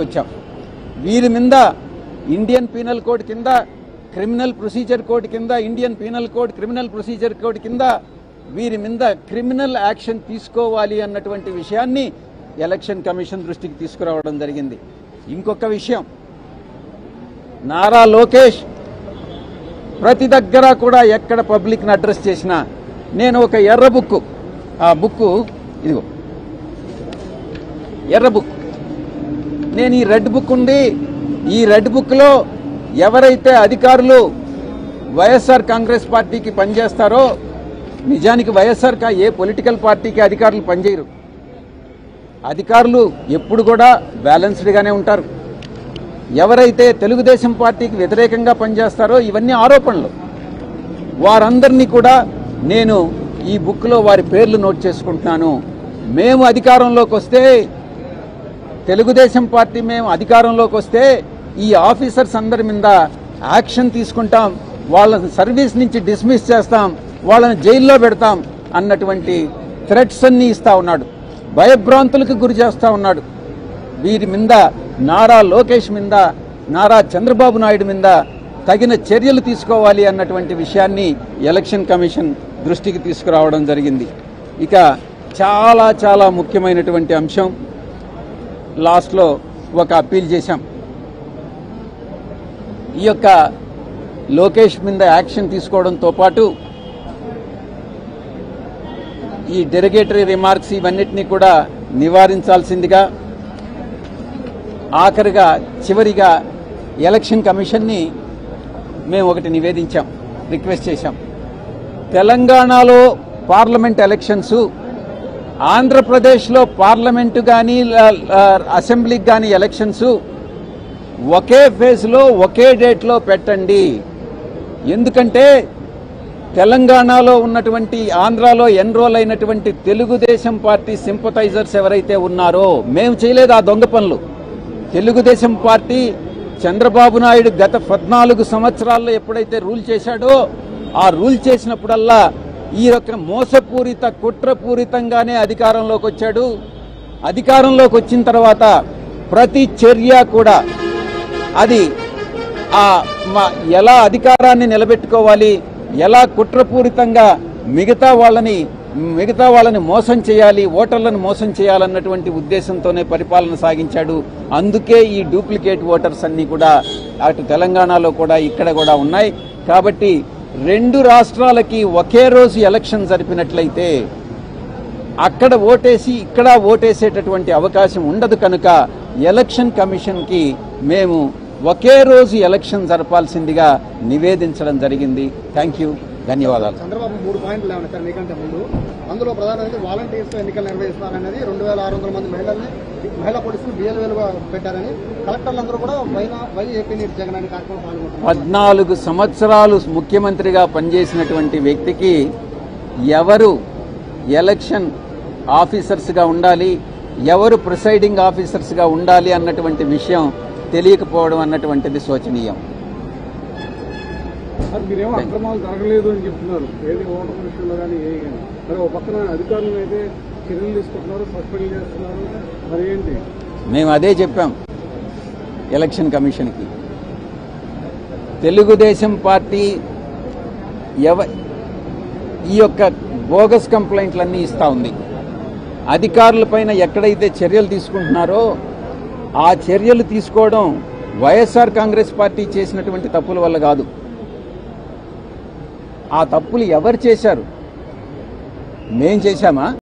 తీసుకొచ్చాం. వీరి మీద ఇండియన్ పీనల్ కోడ్ కింద, క్రిమినల్ ప్రొసీజర్ కోడ్ కింద, Indian penal code, criminal procedure code కింద వీరి మీద క్రిమినల్ యాక్షన్ తీసుకోవాలి అన్నటువంటి విషయాన్ని ఎలక్షన్ కమిషన్ దృష్టికి తీసుకురావడం జరిగింది. ఇంకొక విషయం, నారా లోకేష్ ప్రతి దగ్గర కూడా ఎక్కడ పబ్లిక్ని అడ్రస్ చేసినా నేను ఒక ఎర్ర బుక్, ఆ బుక్ ఇదిగో ఎర్ర బుక్, నేను ఈ రెడ్ బుక్ ఉంది, ఈ రెడ్ బుక్లో ఎవరైతే అధికారులు వైఎస్ఆర్ కాంగ్రెస్ పార్టీకి పనిచేస్తారో, నిజానికి వైఎస్ఆర్ ఏ పొలిటికల్ పార్టీకి అధికారులు పనిచేయరు. అధికారులు ఎప్పుడు కూడా బ్యాలెన్స్డ్గానే ఉంటారు. ఎవరైతే తెలుగుదేశం పార్టీకి వ్యతిరేకంగా పనిచేస్తారో, ఇవన్నీ ఆరోపణలు, వారందరినీ కూడా నేను ఈ బుక్లో వారి పేర్లు నోట్ చేసుకుంటున్నాను. మేము అధికారంలోకి వస్తే, తెలుగుదేశం పార్టీ మేము అధికారంలోకి వస్తే ఈ ఆఫీసర్స్ అందరి మీద యాక్షన్ తీసుకుంటాం, వాళ్ళని సర్వీస్ నుంచి డిస్మిస్ చేస్తాం, వాళ్ళని జైల్లో పెడతాం అన్నటువంటి థ్రెట్స్ అన్నీ ఇస్తా ఉన్నాడు, భయభ్రాంతులకు గురి చేస్తూ ఉన్నాడు. వీరి మీద నారా లోకేష్ మీద, నారా చంద్రబాబు నాయుడు మీద తగిన చర్యలు తీసుకోవాలి అన్నటువంటి విషయాన్ని ఎలక్షన్ కమిషన్ దృష్టికి తీసుకురావడం జరిగింది. ఇక చాలా చాలా ముఖ్యమైనటువంటి అంశం, లాస్ట్లో ఒక అప్పీల్ చేశాం. ఈ యొక్క లోకేష్ మీద యాక్షన్ తీసుకోవడంతో పాటు ఈ డెరిగేటరీ రిమార్క్స్ ఇవన్నిటినీ కూడా నివారించాల్సిందిగా, ఆఖరిగా చివరిగా ఎలక్షన్ కమిషన్ని మేము ఒకటి నివేదించాం, రిక్వెస్ట్ చేశాం. తెలంగాణలో పార్లమెంట్ ఎలక్షన్స్, ఆంధ్రప్రదేశ్లో పార్లమెంటు కానీ అసెంబ్లీకి కానీ ఎలక్షన్స్ ఒకే ఫేజ్లో ఒకే డేట్లో పెట్టండి. ఎందుకంటే తెలంగాణలో ఉన్నటువంటి, ఆంధ్రాలో ఎన్రోల్ అయినటువంటి తెలుగుదేశం పార్టీ సింపథైజర్స్ ఎవరైతే ఉన్నారో, మేము చేయలేదు ఆ దొంగ పనులు. తెలుగుదేశం పార్టీ చంద్రబాబు నాయుడు గత 14 సంవత్సరాల్లో ఎప్పుడైతే రూల్ చేశాడో, ఆ రూల్ చేసినప్పుడల్లా ఈ యొక్క మోసపూరిత కుట్రపూరితంగానే అధికారంలోకి వచ్చాడు. అధికారంలోకి వచ్చిన తర్వాత ప్రతి చర్య కూడా అది ఎలా అధికారాన్ని నిలబెట్టుకోవాలి, ఎలా కుట్రపూరితంగా మిగతా వాళ్ళని మోసం చేయాలి, ఓటర్లను మోసం చేయాలన్నటువంటి ఉద్దేశంతోనే పరిపాలన సాగించాడు. అందుకే ఈ డూప్లికేట్ ఓటర్స్ అన్నీ కూడా అటు తెలంగాణలో కూడా ఇక్కడ కూడా ఉన్నాయి. కాబట్టి 2 రాష్ట్రాలకి ఒకే రోజు ఎలక్షన్ జరిపినట్లయితే అక్కడ ఓటేసి ఇక్కడ ఓటేసేటటువంటి అవకాశం ఉండదు. కనుక ఎలక్షన్ కమిషన్కి మేము ఒకే రోజు ఎలక్షన్ జరపాల్సిందిగా నివేదించడం జరిగింది. థ్యాంక్ యూ, ధన్యవాదాలు. చంద్రబాబు 3 పాయింట్లు లేవనెత్తారు మీకంటే ముందు. అందులో ప్రధానంగా వాలంటీర్స్ ఎన్నికలు నిర్వహిస్తున్నారనేది, 2600 మంది మహిళా పోలీసులు BLOలుగా పెట్టారని, కలెక్టర్లందరూ కూడా వైఏపీ నీటి జగన్ అనే కార్యక్రమం పాల్గొంటారు. 14 సంవత్సరాలు ముఖ్యమంత్రిగా పనిచేసినటువంటి వ్యక్తికి ఎవరు ఎలక్షన్ ఆఫీసర్స్గా ఉండాలి, ఎవరు ప్రిసైడింగ్ ఆఫీసర్స్గా ఉండాలి అన్నటువంటి విషయం తెలియకపోవడం అన్నటువంటిది శోచనీయం. మీరేమో అక్రమాలు జరగలేదు అని చెప్తున్నారు, ఏది ఓటర్ విషయంలో కానీ ఏ కానీ, మరి ఒక పక్కన అధికారులు అయితే చర్యలు తీసుకుంటున్నారు, సస్పెండ్ చేస్తున్నారు, మరి ఏంటి? మేము అదే చెప్పాం ఎలక్షన్ కమిషన్కి. తెలుగుదేశం పార్టీ ఈ యొక్క బోగస్ కంప్లైంట్లన్నీ ఇస్తూ ఉంది. అధికారులపైన ఎక్కడైతే చర్యలు తీసుకుంటున్నారో ఆ చర్యలు తీసుకోవడం వైఎస్ఆర్ కాంగ్రెస్ పార్టీ చేసినటువంటి తప్పుల వల్ల కాదు. ఆ తప్పులు ఎవరు చేశారు? మేం చేశామా?